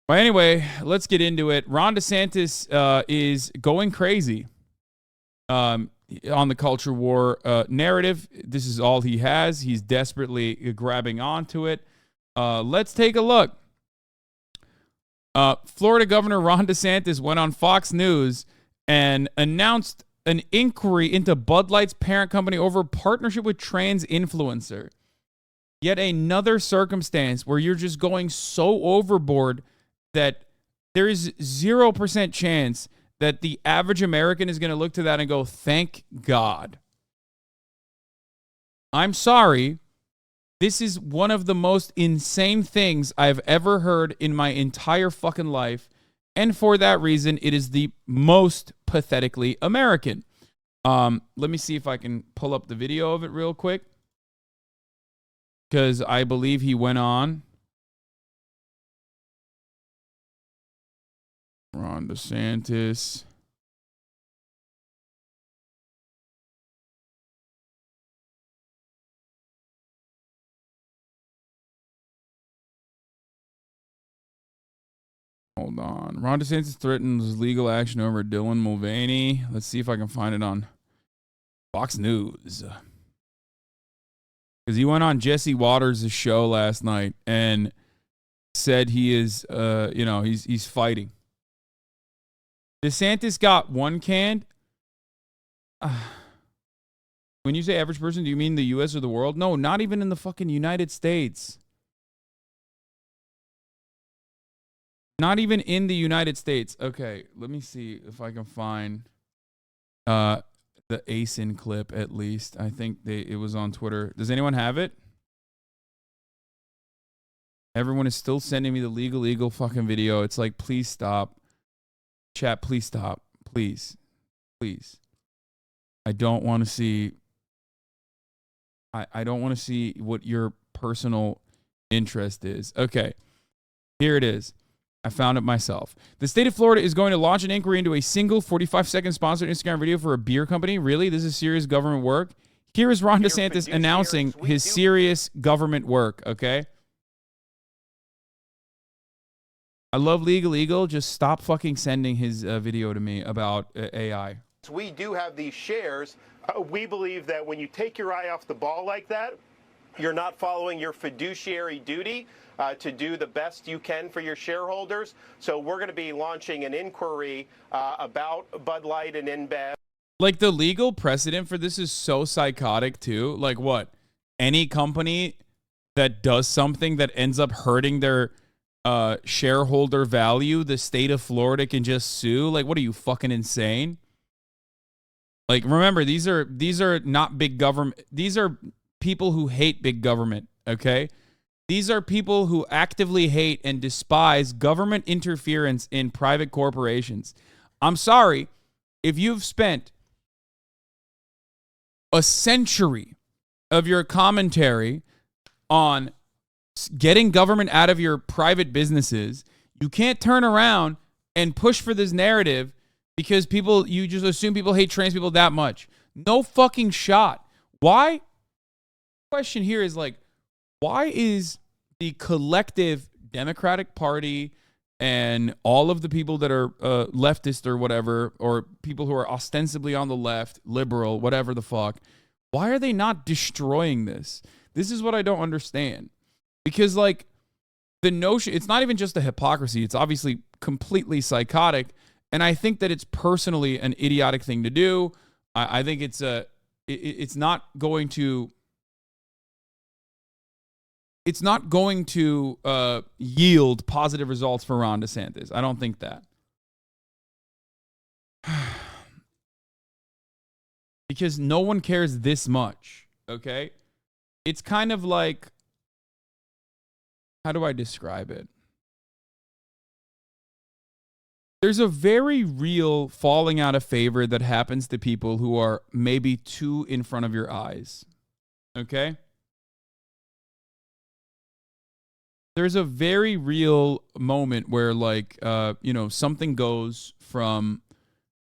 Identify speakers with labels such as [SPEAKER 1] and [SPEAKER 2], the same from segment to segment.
[SPEAKER 1] Well, anyway, let's get into it. Ron DeSantis is going crazy on the culture war narrative. This is all he has. He's desperately grabbing onto it. Let's take a look. Florida Governor Ron DeSantis went on Fox News and announced an inquiry into Bud Light's parent company over partnership with trans influencer. Yet another circumstance where you're just going so overboard that there is 0% chance that the average American is going to look to that and go, thank God. I'm sorry. This is one of the most insane things I've ever heard in my entire fucking life. And for that reason, it is the most pathetically American. Let me see if I can pull up the video of it real quick. Because I believe he went on. Ron DeSantis. Hold on. Ron DeSantis threatens legal action over Dylan Mulvaney. Let's see if I can find it on Fox News. Because he went on Jesse Waters' show last night and said he is, he's fighting. DeSantis got one canned. When you say average person, do you mean the U.S. or the world? No, not even in the fucking United States. Not even in the United States. Okay, let me see if I can find the ASIN clip at least. I think it was on Twitter. Does anyone have it? Everyone is still sending me the legal eagle fucking video. It's like, please stop. Chat, please stop. Please. Please. I don't want to see. I don't want to see what your personal interest is. Okay. Here it is. I found it myself. The state of Florida is going to launch an inquiry into a single 45-second sponsored Instagram video for a beer company. Really? This is serious government work? Here is Ron DeSantis announcing his serious government work, okay? I love Legal Eagle. Just stop fucking sending his video to me about AI.
[SPEAKER 2] We do have these shares. We believe that when you take your eye off the ball like that, you're not following your fiduciary duty to do the best you can for your shareholders. So we're going to be launching an inquiry about Bud Light and InBev.
[SPEAKER 1] Like, the legal precedent for this is so psychotic too. Like, what? Any company that does something that ends up hurting their shareholder value, the state of Florida can just sue? Like, what are you, fucking insane? Like, remember, these are not big government. These are people who hate big government, okay? These are people who actively hate and despise government interference in private corporations. I'm sorry, if you've spent a century of your commentary on getting government out of your private businesses, you can't turn around and push for this narrative because you just assume people hate trans people that much. No fucking shot. Why? Question here is like, why is the collective Democratic Party and all of the people that are leftist or whatever, or people who are ostensibly on the left, liberal, whatever the fuck, why are they not destroying this? This is what I don't understand. Because, like, the notion, it's not even just a hypocrisy. It's obviously completely psychotic. And I think that it's personally an idiotic thing to do. I think it's not going to yield positive results for Ron DeSantis. I don't think that. Because no one cares this much, okay? It's kind of like, how do I describe it? There's a very real falling out of favor that happens to people who are maybe too in front of your eyes, okay? There's a very real moment where, like, something goes from,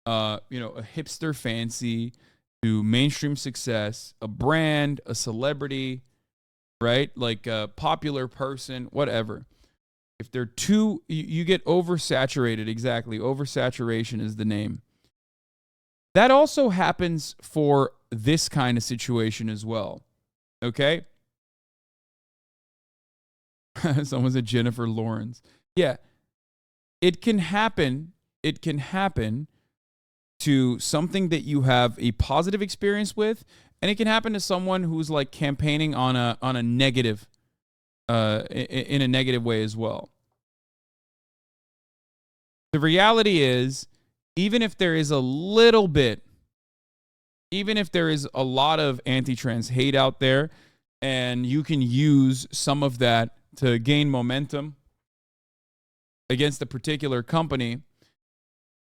[SPEAKER 1] a hipster fancy to mainstream success, a brand, a celebrity, right? Like a popular person, whatever. If they're too, you get oversaturated. Exactly. Oversaturation is the name. That also happens for this kind of situation as well. Okay? Someone said Jennifer Lawrence. Yeah. It can happen. It can happen to something that you have a positive experience with, and it can happen to someone who's like campaigning on a negative, in a negative way as well. The reality is, even if there is a little bit, even if there is a lot of anti-trans hate out there, and you can use some of that to gain momentum against a particular company,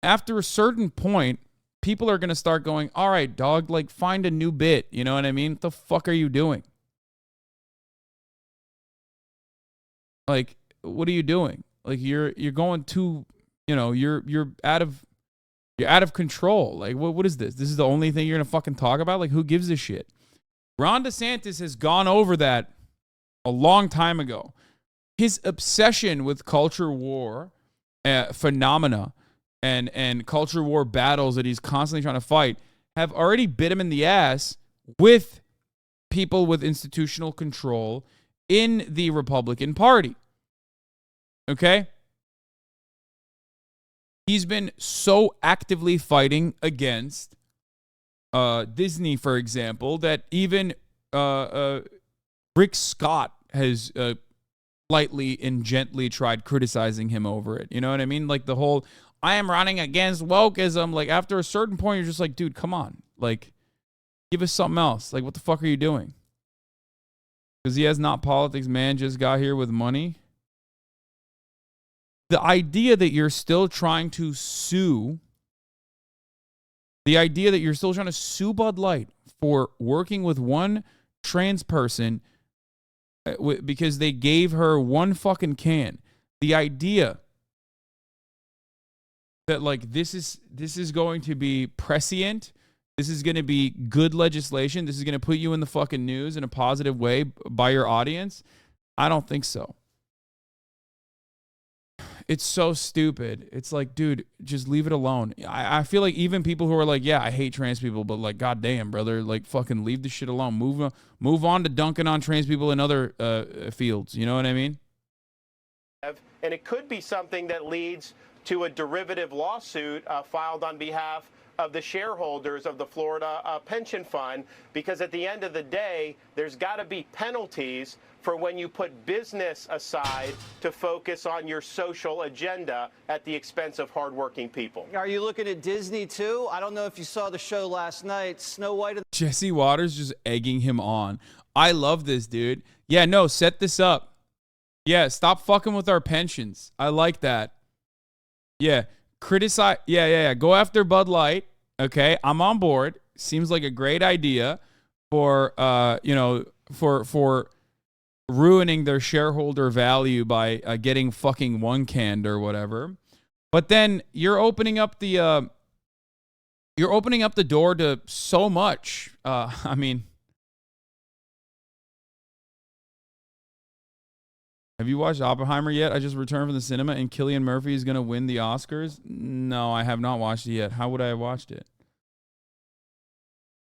[SPEAKER 1] after a certain point, people are going to start going, all right, dog, like find a new bit. You know what I mean? What the fuck are you doing? Like, what are you doing? Like you're going too, you know, you're out of control. Like, what is this? This is the only thing you're going to fucking talk about? Like, who gives a shit? Ron DeSantis has gone over that a long time ago. His obsession with culture war phenomena and culture war battles that he's constantly trying to fight have already bit him in the ass with people with institutional control in the Republican Party. Okay? He's been so actively fighting against Disney, for example, that even Rick Scott has lightly and gently tried criticizing him over it. You know what I mean? Like the whole, I am running against wokeism. Like after a certain point, you're just like, dude, come on. Like, give us something else. Like, what the fuck are you doing? Because he has Not Politics, man, just got here with money. The idea that you're still trying to sue, Bud Light for working with one trans person because they gave her one fucking can. The idea that like this is going to be prescient, this is going to be good legislation, this is going to put you in the fucking news in a positive way by your audience, I don't think so. It's so stupid. It's like, dude, just leave it alone. I feel like even people who are like, yeah, I hate trans people, but like, goddamn, brother, like fucking leave the shit alone. Move on to dunking on trans people in other fields. You know what I mean?
[SPEAKER 2] And it could be something that leads to a derivative lawsuit filed on behalf of the shareholders of the Florida pension fund, because at the end of the day, there's got to be penalties for when you put business aside to focus on your social agenda at the expense of hardworking people.
[SPEAKER 3] Are you looking at Disney too? I don't know if you saw the show last night, Snow White.
[SPEAKER 1] Jesse Waters just egging him on. I love this, dude. Yeah, no, set this up. Yeah, stop fucking with our pensions. I like that. Yeah, criticize. Yeah. Go after Bud Light. Okay, I'm on board. Seems like a great idea for for ruining their shareholder value by getting fucking one canned or whatever. But then you're opening up the door to so much. I mean, have you watched Oppenheimer yet? I just returned from the cinema and Cillian Murphy is going to win the Oscars. No, I have not watched it yet. How would I have watched it?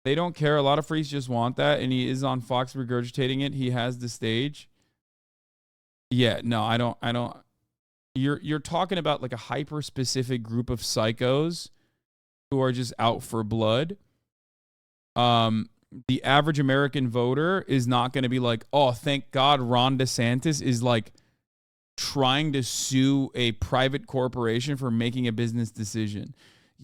[SPEAKER 1] They don't care. A lot of freaks just want that, and he is on Fox regurgitating it. He has the stage. Yeah, no, I don't. You're talking about like a hyper-specific group of psychos who are just out for blood. The average American voter is not going to be like, oh, thank God Ron DeSantis is like trying to sue a private corporation for making a business decision.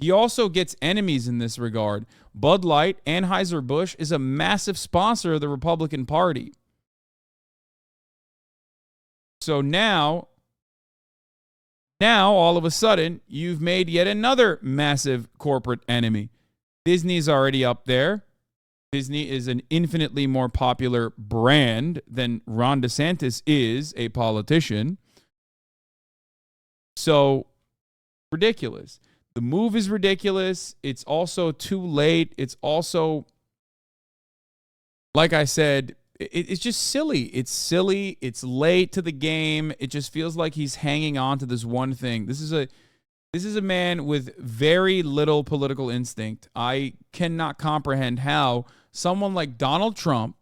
[SPEAKER 1] He also gets enemies in this regard. Bud Light, Anheuser-Busch, is a massive sponsor of the Republican Party. So now, all of a sudden, you've made yet another massive corporate enemy. Disney's already up there. Disney is an infinitely more popular brand than Ron DeSantis is a politician. So, ridiculous. The move is ridiculous. It's also too late. It's also, like I said, it's just silly. It's silly. It's late to the game. It just feels like he's hanging on to this one thing. This is a man with very little political instinct. I cannot comprehend how someone like Donald Trump,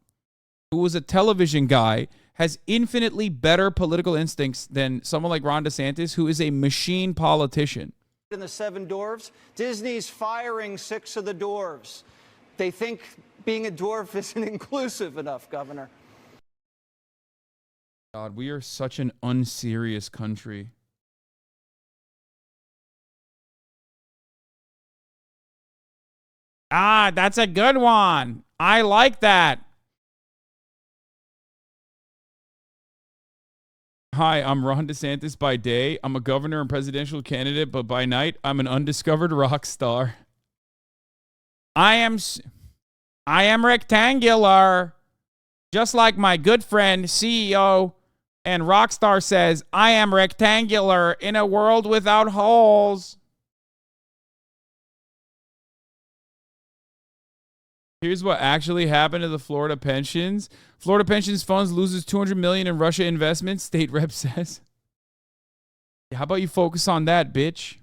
[SPEAKER 1] who was a television guy, has infinitely better political instincts than someone like Ron DeSantis, who is a machine politician.
[SPEAKER 3] In the 7 dwarves, Disney's firing 6 of the dwarves. They think being a dwarf isn't inclusive enough, Governor.
[SPEAKER 1] God, we are such an unserious country. Ah, that's a good one. I like that. Hi, I'm Ron DeSantis by day. I'm a governor and presidential candidate, but by night, I'm an undiscovered rock star. I am rectangular. Just like my good friend, CEO and rock star says, I am rectangular in a world without holes. Here's what actually happened to the Florida pensions. Florida pensions funds loses $200 million in Russia investments, state rep says. How about you focus on that, bitch?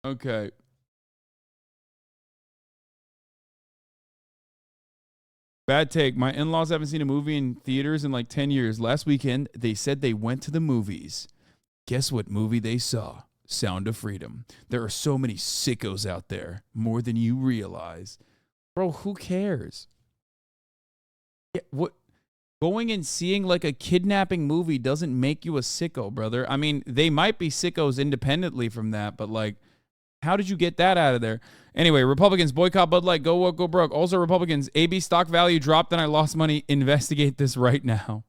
[SPEAKER 1] Okay. Bad take. My in-laws haven't seen a movie in theaters in like 10 years. Last weekend, they said they went to the movies. Guess what movie they saw? Sound of Freedom. There are so many sickos out there, more than you realize. Bro, who cares? Yeah, what? Going and seeing like a kidnapping movie doesn't make you a sicko, brother. I mean, they might be sickos independently from that, but like, how did you get that out of there? Anyway, Republicans boycott Bud Light. Go woke, go broke. Also, Republicans, AB stock value dropped and I lost money. Investigate this right now.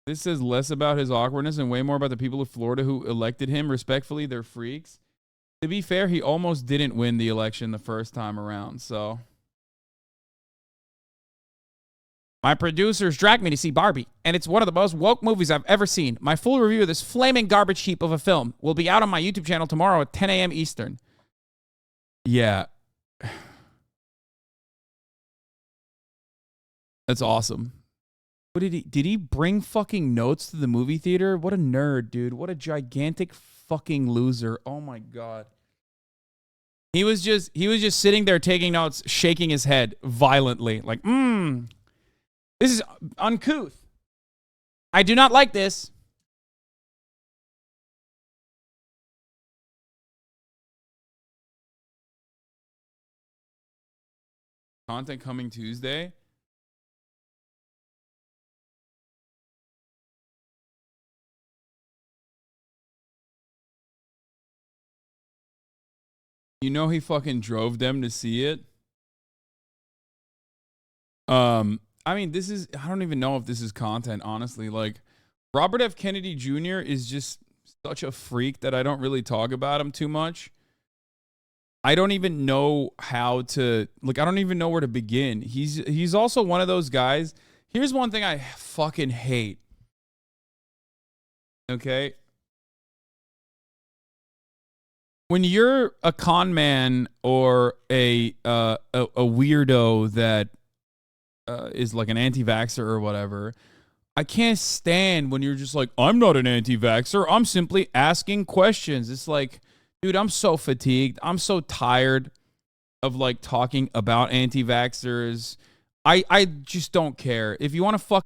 [SPEAKER 1] This says less about his awkwardness and way more about the people of Florida who elected him. Respectfully, they're freaks. To be fair, he almost didn't win the election the first time around, so. My producers dragged me to see Barbie, and it's one of the most woke movies I've ever seen. My full review of this flaming garbage heap of a film will be out on my YouTube channel tomorrow at 10 a.m. Eastern. Yeah. That's awesome. What did he bring fucking notes to the movie theater? What a nerd, dude. What a gigantic fucking loser. Oh my God. He was just sitting there taking notes, shaking his head violently, like, this is uncouth. I do not like this. Content coming Tuesday. You know he fucking drove them to see it. I mean, I don't even know if this is content, honestly. Like, Robert F. Kennedy Jr. is just such a freak that I don't really talk about him too much. I don't even know how to, like, I don't even know where to begin. He's also one of those guys. Here's one thing I fucking hate. Okay? When you're a con man or a weirdo that is like an anti-vaxxer or whatever, I can't stand when you're just like, I'm not an anti-vaxxer. I'm simply asking questions. It's like, dude, I'm so fatigued. I'm so tired of like talking about anti-vaxxers. I just don't care. If you want to fuck